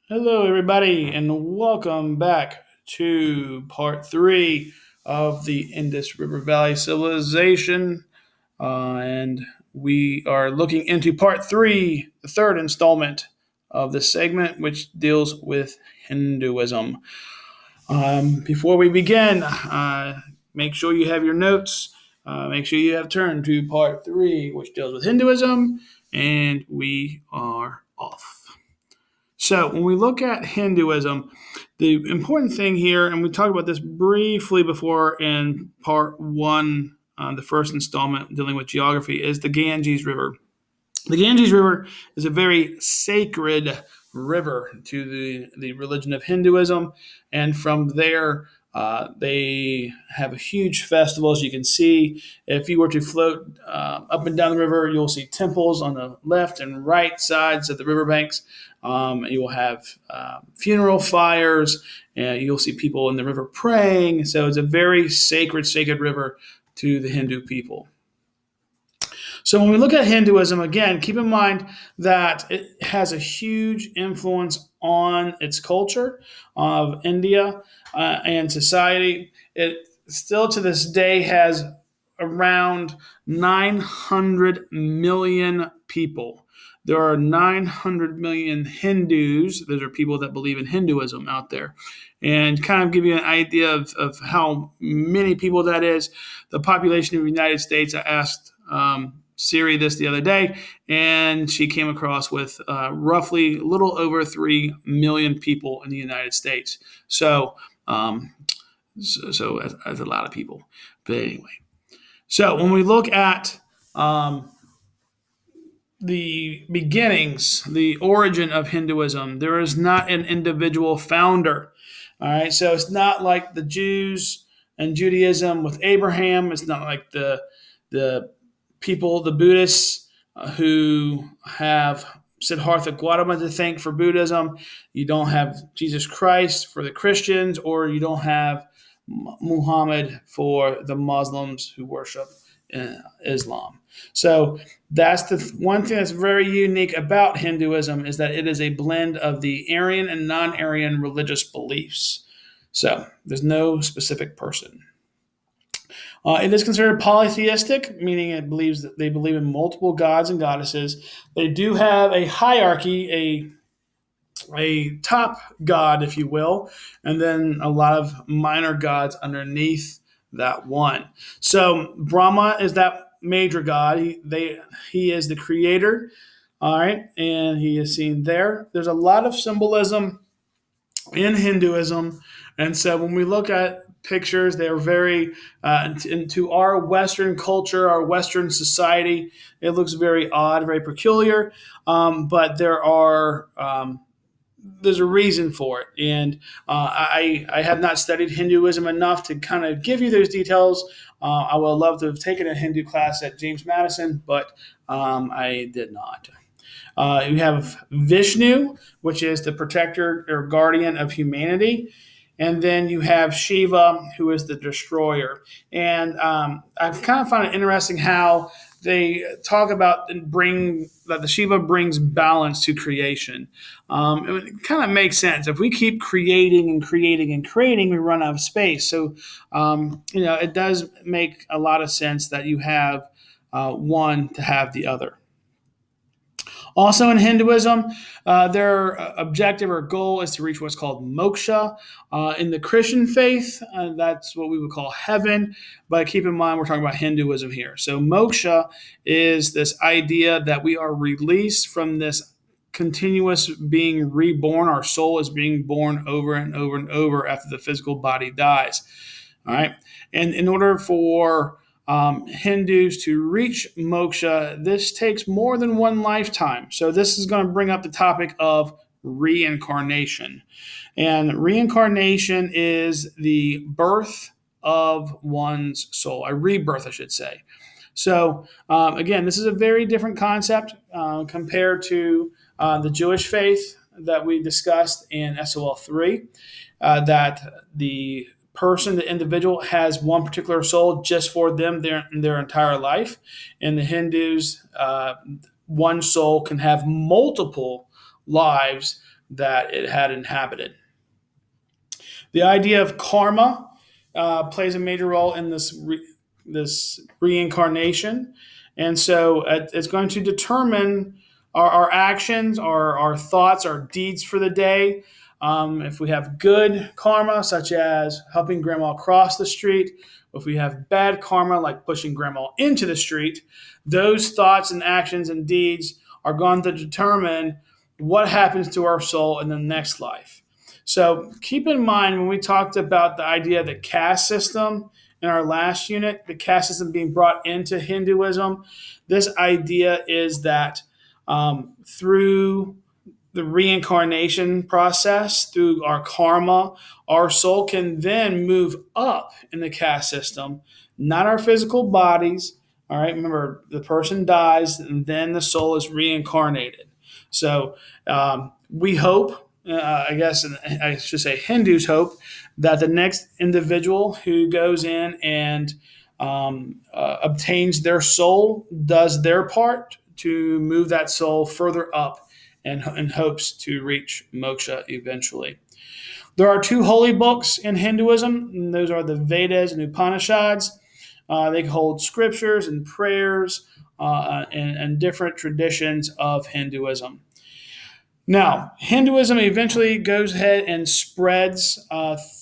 Hello, everybody, and welcome back to part three of the Indus River Valley Civilization. And we are looking into part three, the third installment of this segment, which deals with Hinduism. Before we begin, make sure you have your notes. Make sure you have turned to part three, which deals with Hinduism, and we are off. So, when we look at Hinduism, the important thing here, and we talked about this briefly before in part one, the first installment dealing with geography, is the Ganges River. The Ganges River is a very sacred river to the religion of Hinduism, and from there, they have a huge festival. As you can see, if you were to float up and down the river, you'll see temples on the left and right sides of the riverbanks. You will have funeral fires, and you'll see people in the river praying. So it's a very sacred river to the Hindu people. So when we look at Hinduism, again, keep in mind that it has a huge influence on its culture of India and society. It still to this day has around 900 million people. There are 900 million Hindus. Those are people that believe in Hinduism out there. And kind of give you an idea of how many people that is. The population of the United States, I asked Siri this the other day, and she came across with roughly a little over 3 million people in the United States. So that's a lot of people. But anyway, so when we look at the beginnings, the origin of Hinduism, there is not an individual founder. All right, so it's not like the Jews and Judaism with Abraham. It's not like the people, the Buddhists, who have Siddhartha Gautama to thank for Buddhism. You don't have Jesus Christ for the Christians, or you don't have Muhammad for the Muslims who worship Islam. So that's the one thing that's very unique about Hinduism is that it is a blend of the Aryan and non-Aryan religious beliefs. So there's no specific person. It is considered polytheistic, meaning it believes that they believe in multiple gods and goddesses. They do have a hierarchy, a top god, if you will, and then a lot of minor gods underneath that one. So Brahma is that major god. He is the creator. All right, and he is seen there. There's a lot of symbolism in Hinduism, and so when we look at pictures, they are very into our Western culture, our Western society. It looks very odd, very peculiar, but there's a reason for it. And I have not studied Hinduism enough to kind of give you those details. I would love to have taken a Hindu class at James Madison, but I did not. You have Vishnu, which is the protector or guardian of humanity. And then you have Shiva, who is the destroyer. And I've kind of found it interesting how they talk about and bring that the Shiva brings balance to creation. It kind of makes sense. If we keep creating and creating and creating, we run out of space. So, it does make a lot of sense that you have one to have the other. Also, in Hinduism, their objective or goal is to reach what's called moksha. In the Christian faith, that's what we would call heaven. But keep in mind, we're talking about Hinduism here. So, moksha is this idea that we are released from this continuous being reborn. Our soul is being born over and over and over after the physical body dies. All right. And in order for Hindus to reach moksha, this takes more than one lifetime. So, this is going to bring up the topic of reincarnation. And reincarnation is the birth of one's soul, a rebirth, I should say. So, again, this is a very different concept compared to the Jewish faith that we discussed in SOL 3, that the person, the individual, has one particular soul just for them their entire life. In the Hindus, one soul can have multiple lives that it had inhabited. The idea of karma plays a major role in this reincarnation, and so it's going to determine our actions, our thoughts, our deeds for the day. If we have good karma, such as helping grandma cross the street, if we have bad karma, like pushing grandma into the street, those thoughts and actions and deeds are going to determine what happens to our soul in the next life. So keep in mind when we talked about the idea of the caste system in our last unit, the caste system being brought into Hinduism, this idea is that through the reincarnation process, through our karma, our soul can then move up in the caste system, not our physical bodies. All right, remember the person dies and then the soul is reincarnated. So we hope, I guess I should say Hindus hope, that the next individual who goes in and obtains their soul does their part to move that soul further up and hopes to reach moksha eventually. There are two holy books in Hinduism, and those are the Vedas and Upanishads. They hold scriptures and prayers and different traditions of Hinduism. Now, Hinduism eventually goes ahead and spreads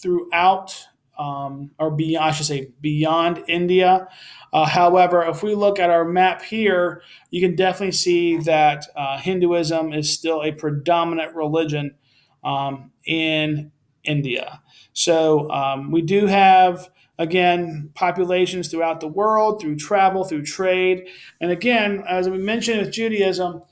throughout, or beyond, I should say, beyond India. However, if we look at our map here, you can definitely see that Hinduism is still a predominant religion in India. So we do have, again, populations throughout the world through travel, through trade. And again, as we mentioned with Judaism,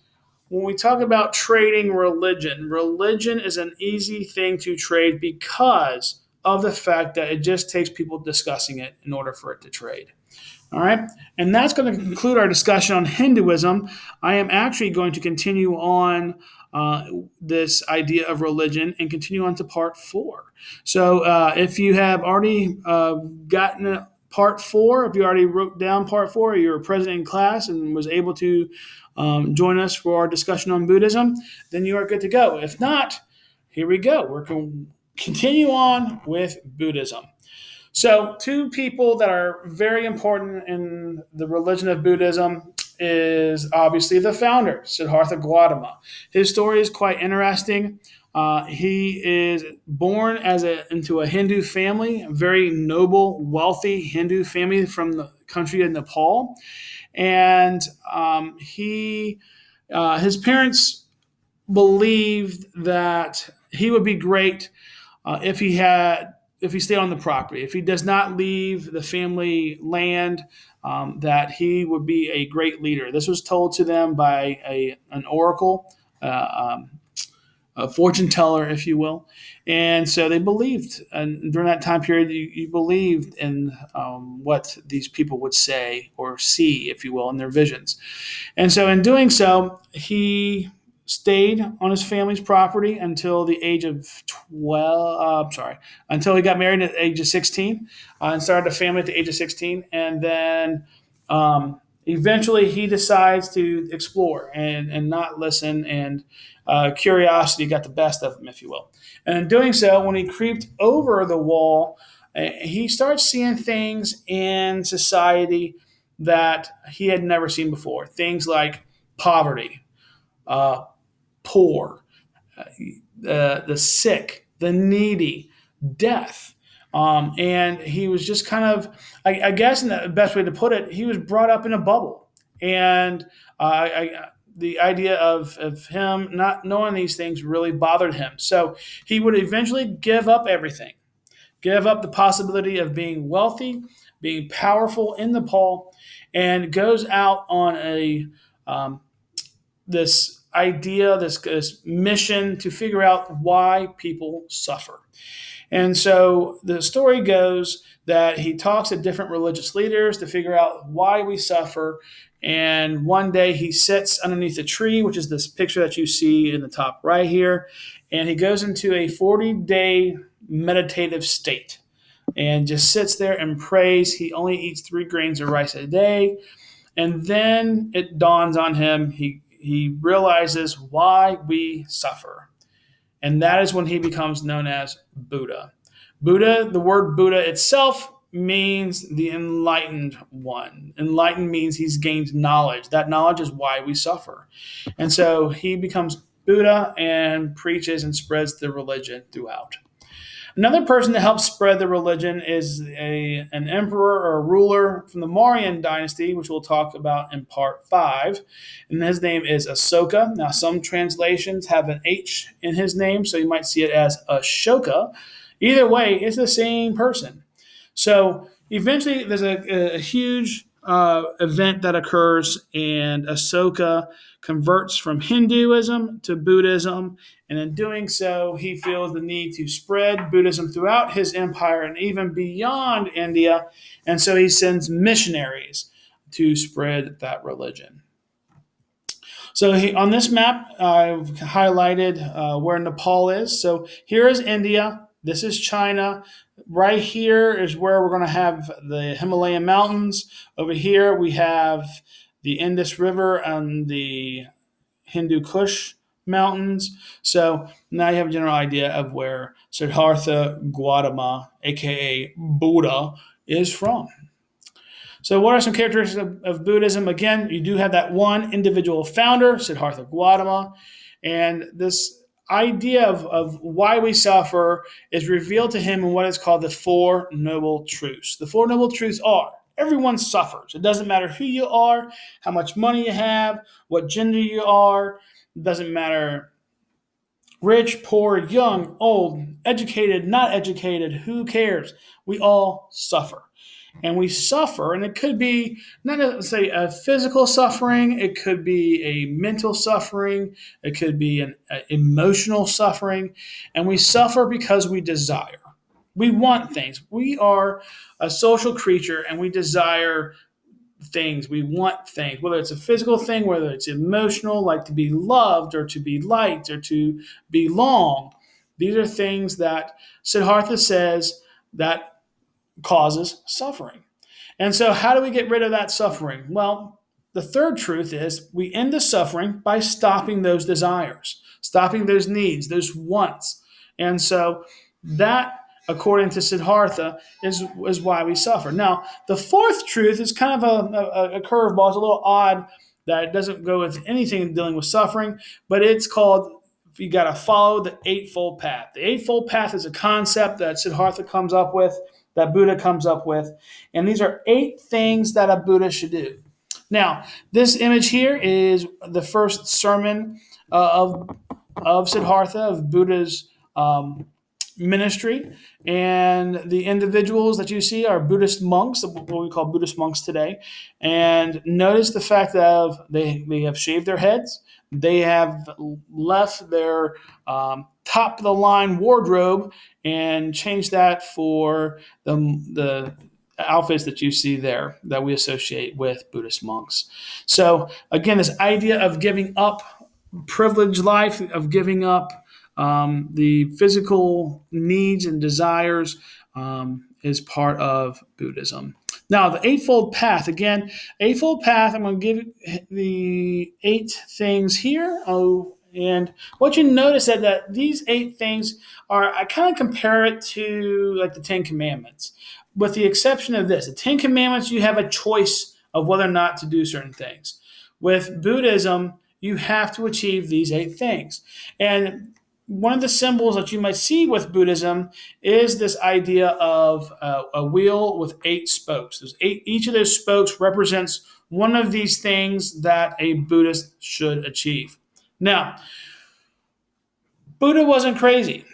when we talk about trading religion, religion is an easy thing to trade because of the fact that it just takes people discussing it in order for it to trade. All right. And that's going to conclude our discussion on Hinduism. I am actually going to continue on this idea of religion and continue on to part 4. So if you have already gotten part 4, if you already wrote down part 4, or you were present in class and was able to join us for our discussion on Buddhism, then you are good to go. If not, here we go. We're going to continue on with Buddhism. So, two people that are very important in the religion of Buddhism is obviously the founder, Siddhartha Gautama. His story is quite interesting. He is born into a Hindu family, a very noble, wealthy Hindu family from the country of Nepal. And his parents believed that he would be great if he stayed on the property. If he does not leave the family land, that he would be a great leader. This was told to them by an oracle, a fortune teller, if you will. And so they believed. And during that time period, you believed in what these people would say or see, if you will, in their visions. And so in doing so, he stayed on his family's property until the age of until he got married at the age of 16 and started a family at the age of 16. And then eventually he decides to explore and not listen, and curiosity got the best of him, if you will. And in doing so, when he creeped over the wall, he starts seeing things in society that he had never seen before. Things like poverty, poor, the sick, the needy, death. And he was just kind of, I guess, in the best way to put it, he was brought up in a bubble. And the idea of him not knowing these things really bothered him. So he would eventually give up everything, give up the possibility of being wealthy, being powerful in Nepal, and goes out on this idea, this mission to figure out why people suffer. And so the story goes that he talks to different religious leaders to figure out why we suffer. And one day he sits underneath a tree, which is this picture that you see in the top right here. And he goes into a 40-day meditative state and just sits there and prays. He only eats 3 grains of rice a day. And then it dawns on him. He realizes why we suffer. And that is when he becomes known as Buddha. Buddha, the word Buddha itself means the enlightened one. Enlightened means he's gained knowledge. That knowledge is why we suffer. And so he becomes Buddha and preaches and spreads the religion throughout. Another person that helped spread the religion is an emperor or a ruler from the Mauryan dynasty, which we'll talk about in part 5. And his name is Asoka. Now, some translations have an H in his name, so you might see it as Ashoka. Either way, it's the same person. So eventually, there's a huge event that occurs, and Asoka converts from Hinduism to Buddhism. And in doing so, he feels the need to spread Buddhism throughout his empire and even beyond India. And so he sends missionaries to spread that religion. So on this map, I've highlighted where Nepal is. So here is India. This is China. Right here is where we're going to have the Himalayan mountains. Over here, we have the Indus River and the Hindu Kush mountains. So now you have a general idea of where Siddhartha Gautama, aka Buddha, is from. So what are some characteristics of Buddhism? Again, you do have that one individual founder, Siddhartha Gautama, and this idea of why we suffer is revealed to him in what is called the Four Noble Truths. The Four Noble Truths are: everyone suffers. It doesn't matter who you are, how much money you have, what gender you are. It doesn't matter rich, poor, young, old, educated, not educated. Who cares? We all suffer. And we suffer, and it could be not necessarily a physical suffering, it could be a mental suffering, it could be an emotional suffering, and we suffer because we desire. We want things. We are a social creature, and we desire things. We want things, whether it's a physical thing, whether it's emotional, like to be loved or to be liked or to belong. These are things that Siddhartha says that causes suffering. And so, how do we get rid of that suffering? Well, the third truth is we end the suffering by stopping those desires, stopping those needs, those wants. And so, that, according to Siddhartha, is why we suffer. Now, the fourth truth is kind of a curveball. It's a little odd that it doesn't go with anything dealing with suffering, but it's called, you got to follow the Eightfold Path. The Eightfold Path is a concept that Siddhartha comes up with, that Buddha comes up with. And these are 8 things that a Buddha should do. Now, this image here is the first sermon of Siddhartha, of Buddha's ministry. And the individuals that you see are Buddhist monks, what we call Buddhist monks today. And notice the fact that they have shaved their heads. They have left their top of the line wardrobe and changed that for the outfits that you see there that we associate with Buddhist monks. So again, this idea of giving up privileged life, of giving up the physical needs and desires is part of Buddhism. Now, the Eightfold Path, again, Eightfold Path, I'm going to give the 8 things here. And what you notice is that these 8 things are, I kind of compare it to like the 10 Commandments, with the exception of this. The 10 Commandments, you have a choice of whether or not to do certain things. With Buddhism, you have to achieve these 8 things. And one of the symbols that you might see with Buddhism is this idea of a wheel with 8 spokes. Each of those spokes represents one of these things that a Buddhist should achieve. Now, Buddha wasn't crazy.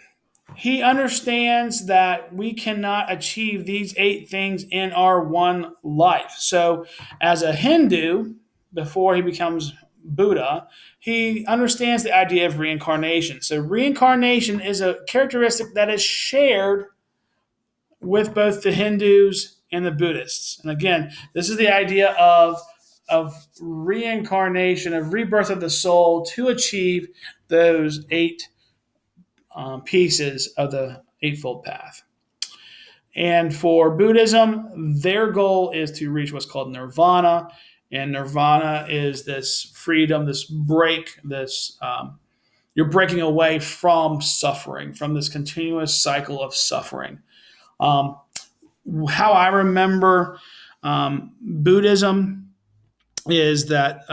He understands that we cannot achieve these 8 things in our one life. So, as a Hindu, before he becomes Buddha, he understands the idea of reincarnation. So reincarnation is a characteristic that is shared with both the Hindus and the Buddhists. And again, this is the idea of reincarnation, of rebirth of the soul to achieve those 8 pieces of the Eightfold Path. And for Buddhism, their goal is to reach what's called nirvana. And nirvana is this freedom, this break, this You're breaking away from suffering, from this continuous cycle of suffering. Um, how I remember Buddhism is that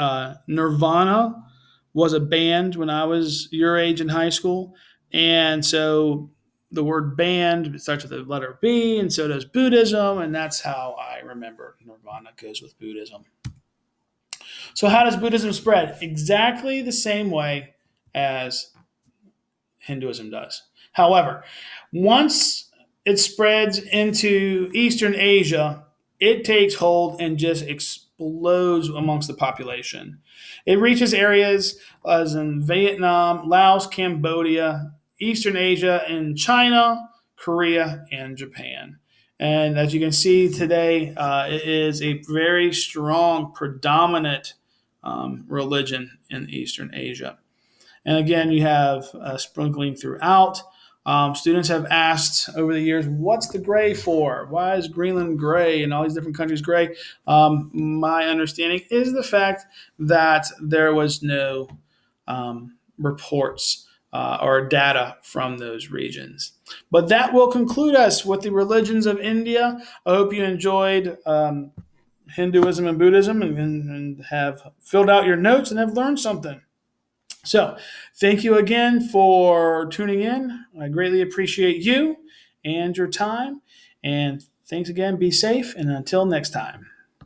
Nirvana was a band when I was your age in high school. And so the word band starts with the letter B, and so does Buddhism. And that's how I remember Nirvana goes with Buddhism. So, how does Buddhism spread? Exactly the same way as Hinduism does. However, once it spreads into Eastern Asia, it takes hold and just explodes amongst the population. It reaches areas as in Vietnam, Laos, Cambodia, Eastern Asia, and China, Korea, and Japan. And as you can see today, it is a very strong, predominant religion in Eastern Asia. And again, you have sprinkling throughout. Students have asked over the years, what's the gray for? Why is Greenland gray and all these different countries gray? My understanding is the fact that there was no reports or data from those regions. But that will conclude us with the religions of India. I hope you enjoyed Hinduism and Buddhism and have filled out your notes and have learned something. So, thank you again for tuning in. I greatly appreciate you and your time. And thanks again. Be safe. And until next time.